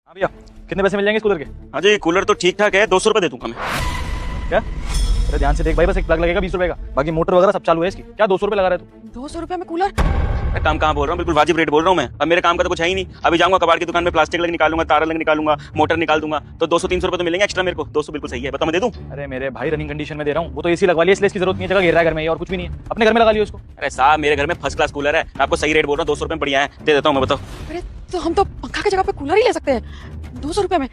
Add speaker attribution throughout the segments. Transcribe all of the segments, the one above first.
Speaker 1: हाँ भैया, कितने पैसे मिल जाएंगे इस कूलर के?
Speaker 2: हाँ जी, कूलर तो ठीक ठाक है, 200 रुपये दे दूंगा मैं।
Speaker 1: क्या? अरे ध्यान से देख भाई, बस एक प्लग लगेगा 20 रुपए का, बाकी मोटर वगैरह सब चालू है इसकी। क्या 200 रुपए लगा रहे तू?
Speaker 3: 200 रुपए में कूलर?
Speaker 2: मैं काम कहाँ बोल रहा हूँ, बिल्कुल वाजिब रेट बोल रहा हूँ मैं। अब मेरे काम का तो कुछ है ही नहीं। अभी जाऊंगा कबाड़ की दुकान में, प्लास्टिक लग निकालूंगा, तार लग निकालूंगा, मोटर निकाल दूंगा, तो 200-300 रुपए तो मिलेंगे एक्स्ट्रा मेरे को। 200 बिल्कुल सही है, बताओ मैं दे दूँ?
Speaker 1: अरे मेरे भाई, रनिंग कंडीशन में दे रहा हूँ, वो तो एसी लगवा लिया इसलिए इसकी जरूरत नहीं है, जगह घेर रहा है घर में, और कुछ भी नहीं है, अपने घर में लगा लियो इसको।
Speaker 2: अरे साहब, मेरे घर में फर्स्ट क्लास कूलर है, मैं आपको सही रेट बोल रहा हूँ, 200 रुपये में बढ़िया है, दे देता हूँ मैं। बताओ।
Speaker 3: अरे तो हम तो पंखा की जगह पे कूलर ही ले सकते हैं 200 रुपए में।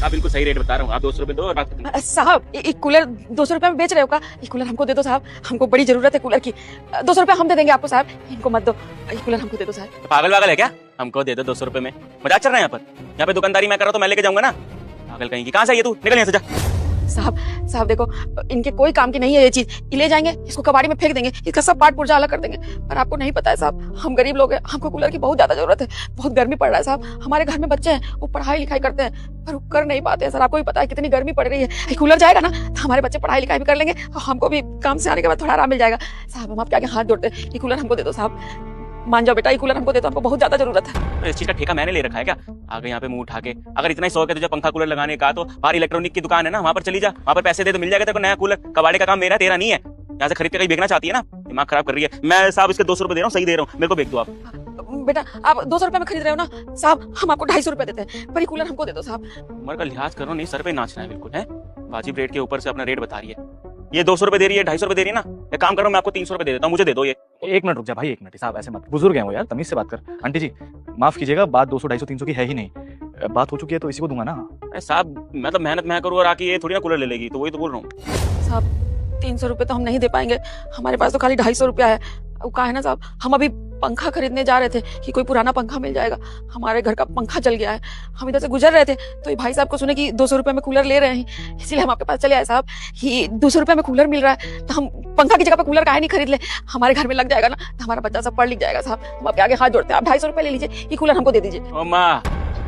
Speaker 2: आप बिल्कुल सही रेट बता रहा हूँ, आप 200 रुपये दो और बात खत्म।
Speaker 3: साहब, एक कूलर 200 रुपए में बेच रहे हो का? ये कूलर हमको दे दो साहब, हमको बड़ी जरूरत है कूलर की। 200 रुपए हम दे देंगे आपको साहब, इनको मत दो, ये कूलर हमको दे दो साहब।
Speaker 2: तो पागल वागल है क्या? हमको दे दो 200 रुपये में, मजाक चल रहा है यहाँ पर? यहाँ पे दुकानदारी मैं कर रहा हूँ तो मैं लेके जाऊंगा ना। पागल कहीं की, कहाँ से आई है तू? निकल यहाँ से जा।
Speaker 3: साहब देखो, इनके कोई काम की नहीं है ये चीज, ये ले जाएंगे, इसको कबाड़ी में फेंक देंगे, इसका सब पार्ट पुर्जा अलग कर देंगे। पर आपको नहीं पता है साहब, हम गरीब लोग हैं, हमको कूलर की बहुत ज्यादा जरूरत है। बहुत गर्मी पड़ रहा है साहब, हमारे घर में बच्चे हैं, वो पढ़ाई लिखाई करते हैं पर वो कर नहीं पाते हैं सर। आपको भी पता है कितनी गर्मी पड़ रही है। ये कूलर जाएगा ना तो हमारे बच्चे पढ़ाई लिखाई भी कर लेंगे और हमको भी काम से आने के बाद थोड़ा आराम मिल जाएगा। साहब, हम आपके आगे हाथ जोड़ते हैं, ये कूलर हमको दे दो साहब, मान जाओ बेटा, ये कूलर हमको दे दो, हमको बहुत ज्यादा जरूरत है।
Speaker 2: तो इस चीज का ठेका मैंने ले रखा है क्या? आगे यहाँ पे मुंह उठा के, अगर इतना ही शौक है तुझे पंखा कूलर लगाने का, तो बाहर इलेक्ट्रॉनिक की दुकान है ना, वहाँ पर चली जा, वहाँ पर पैसे दे तो मिल जाएगा तेरे को नया कूलर। कबाड़े का काम मेरा, तेरा नहीं है। यहाँ से खरीद के कहीं बेचना चाहती है ना, दिमाग खराब कर रही है। मैं साहब इसके 200 रुपये दे रहा हूँ, सही दे रहा हूँ, मेरे को बेच दो आप।
Speaker 3: बेटा, आप 200 रुपए में खरीद रहे हो ना साहब, हम आपको 250 रुपए देते हैं, पर ये कूलर हमको दे दो साहब।
Speaker 2: उम्र का लिहाज करो, नहीं सर पे नाचना है बिल्कुल है। वाजिब रेट के ऊपर से अपना रेट बता रही है। ये 200 रुपये दे रही है, 250 रुपये दे रही है ना। एक काम करो, मैं आपको 300 रुपये दे देता हूँ, मुझे दे दो ये।
Speaker 1: एक मिनट रुक जा भाई, एक मिनट साहब, ऐसे मत, बुजुर्ग हैं वो यार, तमीज से बात कर। आंटी जी माफ कीजिएगा, बात 200, 250, 300 की है ही नहीं, बात हो चुकी है तो इसी को दूंगा ना।
Speaker 2: अरे साहब, मतलब मेहनत मैं करूँ और आके ये थोड़ी ना कूलर ले लेगी, तो वही तो बोल रहा हूँ।
Speaker 3: साहब, 300 रुपए तो हम नहीं दे पाएंगे, हमारे पास तो खाली 250 रुपया है। वो कहा है ना साहब, हम अभी पंखा खरीदने जा रहे थे कि कोई पुराना पंखा मिल जाएगा, हमारे घर का पंखा जल गया है। हम इधर से गुजर रहे थे तो ये भाई साहब को सुने कि 200 रुपए में कूलर ले रहे हैं, इसीलिए हम आपके पास चले आए साहब। ये 200 रुपए में कूलर मिल रहा है तो हम पंखा की जगह पे कूलर काहे नहीं खरीद ले? हमारे घर में लग जाएगा ना तो हमारा बच्चा सब पढ़ लिख जाएगा साहब। हम आपके आगे हाथ जोड़ते हैं, आप 250 रुपए ले लीजिए, ये कूलर हमको दे दीजिए।
Speaker 2: ओ माँ,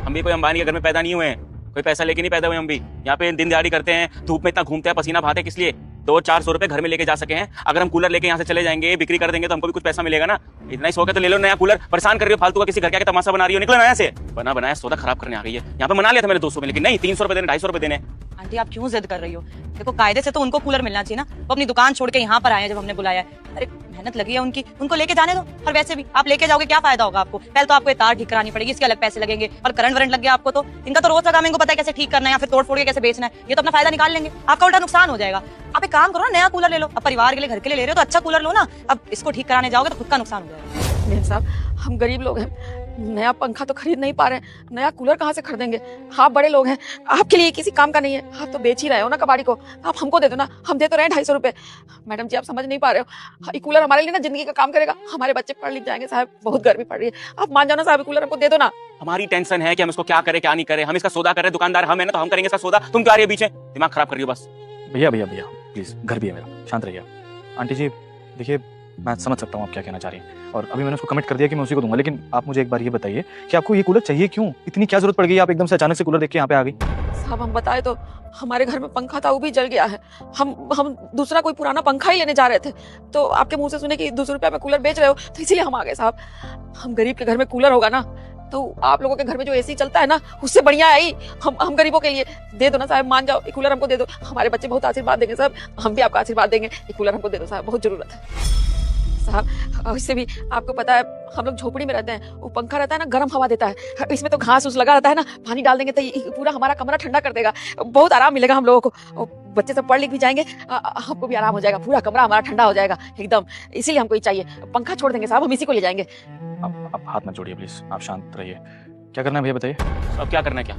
Speaker 2: हम भी कोई अंबानी के घर में पैदा नहीं हुए हैं, कोई पैसा लेके नहीं पैदा हुए। हम भी यहाँ पे दिन दिहाड़ी करते हैं, धूप में इतना घूमते हैं, पसीना बहाते किस लिए? 200-400 रुपए घर में लेके जा सके हैं। अगर हम कूलर लेके यहाँ से चले जाएंगे, बिक्री कर देंगे तो हमको भी कुछ पैसा मिलेगा ना। इतना ही शौक है तो ले लो नया कूलर। परेशान कर रही हो फालतू का, किसी घर के आगे तमाशा बना रही हो, निकलो नया से। बना बनाया सौदा खराब करने आ गई है। यहाँ पे मना लिया था मैंने 200 में, लेकिन नहीं, 300 रुपए देने, 250 रुपए देने।
Speaker 4: आंटी, आप क्यों जिद कर रही हो? देखो, कायदे से तो उनको कूलर मिलना चाहिए ना, वो अपनी दुकान छोड़ के यहाँ पर आए हैं जब हमने बुलाया है। अरे मेहनत लगी है उनकी, उनको लेके जाने दो। और वैसे भी आप लेके जाओगे क्या फायदा होगा आपको? पहले तो आपको ये तार ठीक करानी पड़ेगी, इसके अलग पैसे लगेंगे, और करंट वरंट लग गया आपको तो इनका तो रोज का काम, इनको पता है कैसे ठीक करना है या फिर तोड़ फोड़ के कैसे बेचना है। ये तो अपना फायदा निकाल लेंगे, आपका उल्टा नुकसान हो जाएगा। आप एक काम करो ना, नया कूलर ले लो। अब परिवार के लिए, घर के लिए ले रहे हो तो अच्छा कूलर लो ना। अब इसको ठीक कराने जाओगे तो खुद का नुकसान हो जाएगा।
Speaker 3: मेम साहब, हम गरीब लोग हैं, नया पंखा तो खरीद नहीं पा रहे हैं, नया कूलर कहाँ से खरीदेंगे? आप बड़े लोग हैं, आपके लिए किसी काम का नहीं है, आप तो बेच ही रहे हो ना कबाड़ी को। आप हमको दे दो ना, हम दे तो रहे हैं 250 रुपए। मैडम जी, आप समझ नहीं पा रहे हो, ये कूलर हमारे लिए ना जिंदगी का काम करेगा, हमारे बच्चे पढ़ लिख जाएंगे साहब, बहुत गर्मी पड़ रही है। आप मान जाओ ना साहब, कूलर हमको दे दो ना।
Speaker 2: हमारी टेंशन है कि हम इसको क्या करें क्या नहीं करें। हम इसका सौदा करें, दुकानदार हम है ना, तो हम करेंगे इसका सौदा। तुम क्या आ रही है बीच में, दिमाग खराब कर रही हो बस।
Speaker 1: भैया भैया भैया प्लीज, घर भी है मेरा, शांत रहिए। आंटी जी देखिए, मैं समझ सकता हूँ आप क्या कहना चाह रही हैं, और अभी मैंने उसको कमिट कर दिया कि मैं उसी को दूंगा, लेकिन आप मुझे एक बार ये बताइए कि आपको ये कूलर चाहिए क्यों? इतनी क्या जरूरत पड़ गई? आप एकदम से अचानक से कूलर देख के यहाँ पे आ गई।
Speaker 3: साहब, हम बताए तो, हमारे घर में पंखा था वो भी जल गया है। हम दूसरा कोई पुराना पंखा ही लेने जा रहे थे तो आपके मुंह से सुने कि 200 रुपए में कूलर बेच रहे हो, तो इसीलिए हम आ गए साहब। हम गरीब के घर में कूलर होगा ना तो आप लोगों के घर में जो एसी चलता है ना, उससे बढ़िया है ही। हम गरीबों के लिए दे दो ना साहब, मान जाओ, ये कूलर हमको दे दो। हमारे बच्चे बहुत आशीर्वाद देंगे साहब, हम भी आपका आशीर्वाद देंगे। ये कूलर हमको दे दो साहब, बहुत जरूरत है साहब। इससे भी आपको पता है, हम लोग झोपड़ी में रहते हैं, वो पंखा रहता है ना, गर्म हवा देता है, इसमें तो घास उस लगा रहता है ना, पानी डाल देंगे तो ये पूरा हमारा कमरा ठंडा कर देगा, बहुत आराम मिलेगा हम लोगों को। बच्चे सब पढ़ लिख भी जाएंगे, हमको भी आराम हो जाएगा, पूरा कमरा हमारा ठंडा हो जाएगा एकदम। इसीलिए हमको ये चाहिए। पंखा छोड़ देंगे साहब, हम इसी को ले जाएंगे।
Speaker 1: आप हाथ मत जोड़िए प्लीज, आप शांत रहिए। क्या करना है भैया बताइए।
Speaker 2: अब क्या करना है? क्या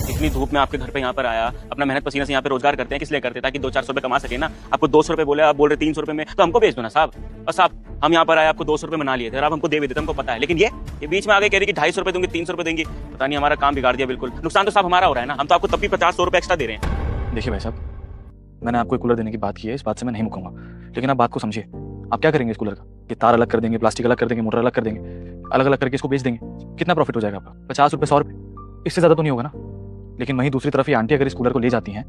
Speaker 2: इतनी धूप में आपके घर पे यहाँ पर आया, अपना मेहनत पसीना से यहाँ पे रोजगार करते हैं, किस लिए करते हैं? ताकि 200-400 रुपए कमा सके ना। आपको 200 रुपए बोले, आप बोल रहे 300 रुपए में, तो हमको बेच दो ना साहब। और साहब, हम यहाँ पर आए, आपको 200 रुपए मना लिए थे और आप हमको दे भी देते, हमको पता है। लेकिन ये बीच में आगे कह रही कि 250 रुपए दूंगी, 300 रुपए देंगी। पता नहीं, हमारा काम बिगाड़ दिया बिल्कुल। नुकसान तो साहब हमारा हो रहा है ना, हम तो आपको तब भी 50-100 रुपए एक्स्ट्रा दे रहे हैं।
Speaker 1: देखिए भाई साहब, मैंने आपको कूलर देने की बात की है, इस बात से मैं नहीं मुकूंगा, लेकिन आप बात को समझिए। आप क्या करेंगे इस कूलर का? ये तार अलग कर देंगे, प्लास्टिक अलग कर देंगे, मोटर अलग कर देंगे, अलग अलग करके इसको बेच देंगे, कितना प्रॉफिट हो जाएगा आपका? 50 रुपए, 100 रुपए, इससे ज्यादा तो नहीं होगा ना। लेकिन वहीं दूसरी तरफ ये आंटी अगर इस कूलर को ले जाती हैं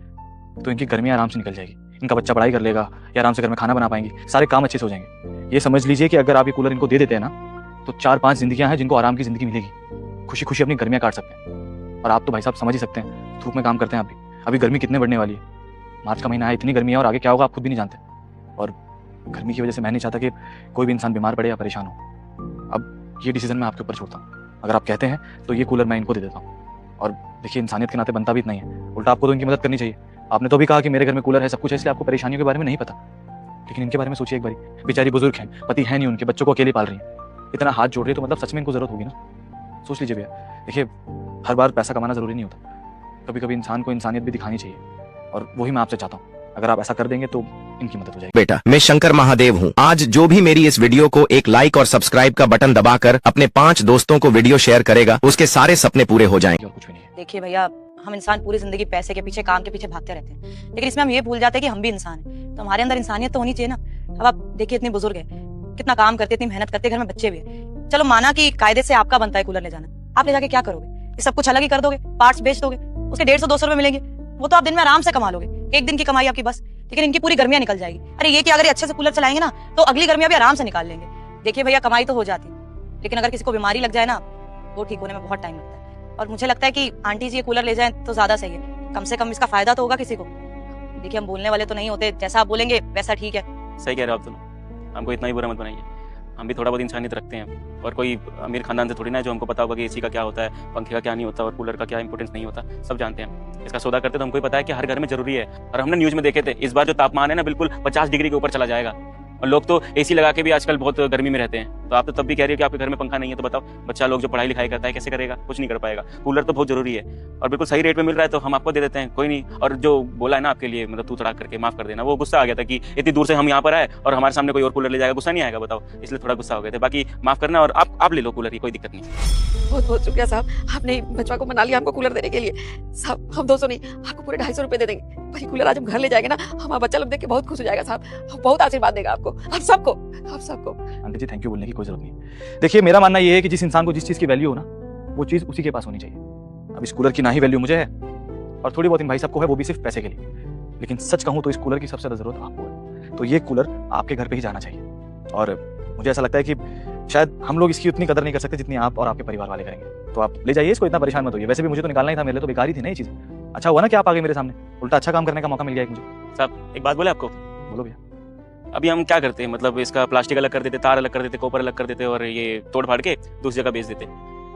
Speaker 1: तो इनकी गर्मी आराम से निकल जाएगी, इनका बच्चा पढ़ाई कर लेगा या आराम से घर में खाना बना पाएंगे, सारे काम अच्छे से हो जाएंगे। ये समझ लीजिए कि अगर आप ये कूलर इनको दे देते हैं ना तो 4-5 जिंदगियां हैं जिनको आराम की जिंदगी मिलेगी। खुशी खुशी अपनी गर्मियाँ काट सकते हैं। और आप तो भाई साहब समझ ही सकते हैं, धूप में काम करते हैं आप भी। अभी गर्मी कितने बढ़ने वाली है, मार्च का महीना है, इतनी गर्मी है और आगे क्या होगा आप खुद भी नहीं जानते। और गर्मी की वजह से मैं नहीं चाहता कि कोई भी इंसान बीमार पड़े या परेशान हो। अब ये डिसीजन मैं आपके ऊपर छोड़ता हूँ। अगर आप कहते हैं तो ये कूलर मैं इनको दे देता हूँ। और देखिए, इंसानियत के नाते बनता भी इतना ही है, उल्टा आपको तो इनकी मदद करनी चाहिए। आपने तो भी कहा कि मेरे घर में कूलर है, सब कुछ है, इसलिए आपको परेशानियों के बारे में नहीं पता। लेकिन इनके बारे में सोचिए एक बारी, बेचारी बुजुर्ग हैं, पति है नहीं उनके, बच्चों को अकेले पाल रही है, इतना हाथ जोड़ रही है, तो मतलब सच में इनको जरूरत होगी ना। सोच लीजिए भैया, देखिए हर बार पैसा कमाना जरूरी नहीं होता, कभी कभी इंसान को इंसानियत भी दिखानी चाहिए। और वही मैं आपसे चाहता हूँ, अगर आप ऐसा कर देंगे तो इनकी मदद हो जाएगी।
Speaker 5: बेटा, मैं शंकर महादेव हूँ। आज जो भी मेरी इस वीडियो को एक लाइक और सब्सक्राइब का बटन दबाकर अपने 5 दोस्तों को वीडियो शेयर करेगा, उसके सारे सपने पूरे हो जाएंगे।
Speaker 1: और कुछ भी नहीं है।
Speaker 4: देखिए भैया, हम इंसान पूरी जिंदगी पैसे के पीछे, काम के पीछे भागते रहते हैं, लेकिन इसमें हम ये भूल जाते हैं कि हम भी इंसान हैं, तो हमारे अंदर इंसानियत तो होनी चाहिए ना। अब आप देखिए, इतनी बुजुर्ग है, कितना काम करते, इतनी मेहनत करते, घर में बच्चे भी है। चलो माना कि कायदे से आपका बनता है कूलर ले जाना, आप ले जाके क्या करोगे? ये सब कुछ अलग ही कर दोगे, पार्ट्स बेच दोगे, उसके 150-200 रुपए मिलेंगे, वो तो आप दिन में आराम से कमा लोगे, एक दिन की कमाई आपकी बस। लेकिन इनकी पूरी गर्मियां निकल जाएगी। अरे ये कि अगर ये अच्छे से कूलर चलाएंगे ना, तो अगली गर्मियां भी आराम से निकाल लेंगे। देखिए भैया, कमाई तो हो जाती है, लेकिन अगर किसी को बीमारी लग जाए ना, वो ठीक होने में बहुत टाइम लगता है। और मुझे लगता है कि आंटी जी ये कूलर ले जाएं तो ज्यादा सही है, कम से कम इसका फायदा तो होगा किसी को। देखिए, हम बोलने वाले तो नहीं होते, जैसा आप बोलेंगे वैसा ठीक है।
Speaker 2: सही कह रहे हो आप दोनों, हमको इतना ही बुरा मत बनाइए। हम भी थोड़ा बहुत इंसानियत रखते हैं, और कोई अमीर खानदान से थोड़ी ना है जो हमको पता होगा कि एसी का क्या होता है, पंखे का क्या नहीं होता, और कूलर का क्या इंपॉर्टेंस नहीं होता। सब जानते हैं। इसका सौदा करते तो हमको ही पता है कि हर घर में जरूरी है। और हमने न्यूज में देखे थे, इस बार जो तापमान है ना, बिल्कुल 50 डिग्री के ऊपर चला जाएगा। और लोग तो एसी लगा के भी आजकल बहुत गर्मी में रहते हैं। तो आप तो तब भी कह रहे हो कि आपके घर में पंखा नहीं है, तो बताओ बच्चा लोग जो पढ़ाई लिखाई करता है कैसे करेगा? कुछ नहीं कर पाएगा। कूलर तो बहुत जरूरी है, और बिल्कुल सही रेट में मिल रहा है, तो हम आपको दे देते हैं, कोई नहीं। और जो बोला है ना आपके लिए, मतलब तू तड़ाक करके माफ कर देना, वो गुस्सा आ गया था कि इतनी दूर से हम यहाँ पर आए और हमारे सामने कोई और कूलर ले जाएगा, गुस्सा नहीं आएगा? बताओ, इसलिए थोड़ा गुस्सा हो गए थे। बाकी माफ करना, और आप ले लो कूलर की, कोई दिक्कत नहीं।
Speaker 3: बहुत बहुत शुक्रिया साहब, आपने बचवा को मना लिया हमको कूलर देने के लिए। साहब, हम 200 नहीं, आपको पूरे 250 रुपए दे देंगे। पर ये कूलर आज हम घर ले जाएंगे ना, हमारा बच्चा लोग देख के बहुत खुश हो जाएगा साहब, बहुत आशीर्वाद देगा आपको, आप सबको, आप सबको।
Speaker 1: आंटी जी, थैंक यू बोलने की कोई जरूरत नहीं। देखिए, मेरा मानना ये है कि जिस इंसान को जिस चीज़ की वैल्यू हो ना, वो चीज़ उसी के पास होनी चाहिए। अब इस कूलर की ना ही वैल्यू मुझे है, और थोड़ी बहुत इन भाई सबको है, वो भी सिर्फ पैसे के लिए। लेकिन सच कहूँ तो इस कूलर की सबसे ज़्यादा ज़रूरत आपको है। तो ये कूलर आपके घर पे ही जाना चाहिए। और मुझे ऐसा लगता है कि शायद हम लोग इसकी उतनी कदर नहीं कर सकते जितनी आप और आपके परिवार वाले करेंगे। तो आप ले जाइए इसको, इतना परेशान मत होइए। वैसे भी मुझे तो निकालना ही था, मेरे लिए तो बेकार ही थी ना ये चीज़। अच्छा हुआ ना कि आप आ गए मेरे सामने, उल्टा अच्छा काम करने का मौका मिल गया एक मुझे।
Speaker 2: साहब, एक बात बोले आपको?
Speaker 1: बोलो भैया।
Speaker 2: अभी हम क्या करते हैं, मतलब इसका प्लास्टिक अलग कर देते, तार अलग कर देते, कॉपर अलग कर देते, और ये तोड़ फाड़ के दूसरी जगह बेच देते।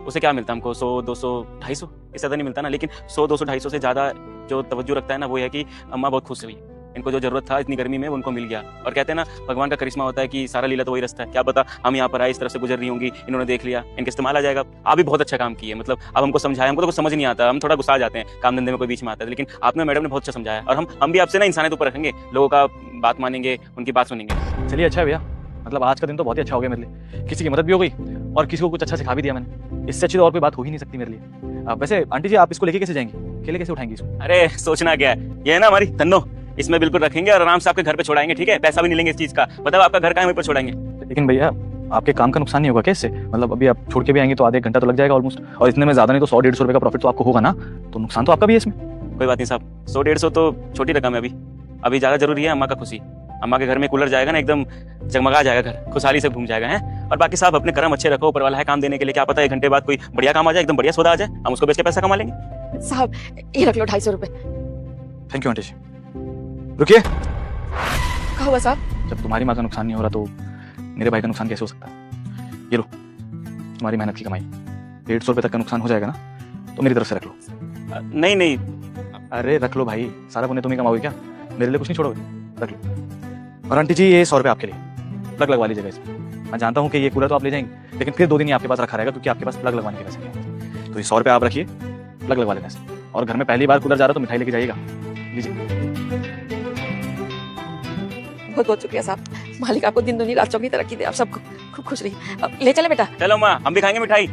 Speaker 2: उसे क्या मिलता है हमको? 100, 200, 250, इससे ज़्यादा नहीं मिलता ना। लेकिन 100, 200, 250 से ज़्यादा जो तवज्जो रखता है ना, वो है कि अम्मा बहुत खुश हुई, इनको जो जरूरत था इतनी गर्मी में उनको मिल गया। और कहते हैं ना, भगवान का करिश्मा होता है कि सारा लीला तो वही रास्ता है। क्या पता हम यहाँ पर आए, इस तरफ से गुजर रही होंगी, इन्होंने देख लिया, इनके इस्तेमाल आ जाएगा। आप भी बहुत अच्छा काम किए, मतलब अब हमको समझाया। हमको तो कुछ समझ नहीं आता, हम थोड़ा गुस्सा आ जाते हैं, काम धंधे में कोई बीच में आता है, लेकिन आपने, मैडम ने बहुत अच्छा समझाया। और हम भी आपसे ना इंसानियत ऊपर रखेंगे, लोगों का बात मानेंगे, उनकी बात सुनेंगे।
Speaker 1: चलिए, अच्छा है भैया, मतलब आज का दिन तो बहुत ही अच्छा हो गया मेरे लिए। किसी की मदद भी हो गई और किसी को कुछ अच्छा सिखा भी दिया मैंने। इससे अच्छी तो और कोई बात हो ही नहीं सकती मेरे लिए। वैसे आंटी जी, आप इसको लेके कैसे जाएंगे? अकेले कैसे उठाएंगे इसको?
Speaker 2: अरे सोचना क्या है, ये है ना हमारी तन्नो, इसमें बिल्कुल रखेंगे और आराम से आपके घर पे छोड़ाएंगे, ठीक है? पैसा भी नहीं लेंगे इस चीज का, बताओ आपका घर कहाँ है, वहीं पर छोड़ाएंगे।
Speaker 1: लेकिन भैया, आपके काम का नुकसान नहीं होगा क्या इससे? मतलब अभी आप छोड़ के भी आएंगे तो आधे एक घंटा तो लग जाएगा ऑलमोस्ट, और इतने में ज्यादा नहीं तो 100-150 रुपए का प्रॉफिट तो आपको होगा ना, तो नुकसान तो आपका भी है इसमें।
Speaker 2: कोई बात नहीं साहब, 100-150 तो छोटी रकम है। अभी ज्यादा जरूरी है अम्मा का खुशी। अम्मा के घर में कूलर जाएगा ना, एकदम जगमगा जाएगा घर, खुशहाली से घूम जाएगा है। और बाकी साहब, अपने कर्म अच्छे रखो, ऊपर वाला है काम देने के लिए। क्या पता 1 घंटे बाद कोई बढ़िया काम आ जाए, एकदम बढ़िया सौदा आ जाए, हम उसको बेच के पैसा कमा लेंगे।
Speaker 3: साहब, ये रख लो 250 रुपए।
Speaker 1: थैंक यू आंटी जी। रुकिए,
Speaker 3: क्या हुआ साहब?
Speaker 1: जब तुम्हारी माँ का नुकसान नहीं हो रहा तो मेरे भाई का नुकसान कैसे हो सकता है? ये लो, तुम्हारी मेहनत की कमाई, 150 रुपए तक का नुकसान हो जाएगा ना, तो मेरी तरफ से रख लो।
Speaker 2: नहीं नहीं,
Speaker 1: अरे रख लो भाई, सारा पुण्य तुम ही कमाओगे क्या? मेरे लिए कुछ नहीं छोड़ोगे, रख लो। और आंटी जी, ये 100 रुपये आपके लिए, प्लग लगवा लीजिएगा इसमें। मैं जानता हूँ कि ये कूलर तो आप ले जाएंगे, लेकिन फिर 2 दिन ही आपके पास रखा रहेगा, क्योंकि आपके पास प्लग लगवाने के पैसे नहीं है। तो ये 100 रुपये आप रखिए, प्लग लगवा लेना इसमें। और घर में पहली बार कूलर जा रहा तो मिठाई लेके जाइएगा, लीजिए।
Speaker 3: बहुत बहुत शुक्रिया साहब, मालिक आपको दिन दुनी रात चौगनी तरक्की दे, आप सबको खूब खुश रहिए। ले चले बेटा।
Speaker 2: चलो माँ, हम भी खाएंगे मिठाई।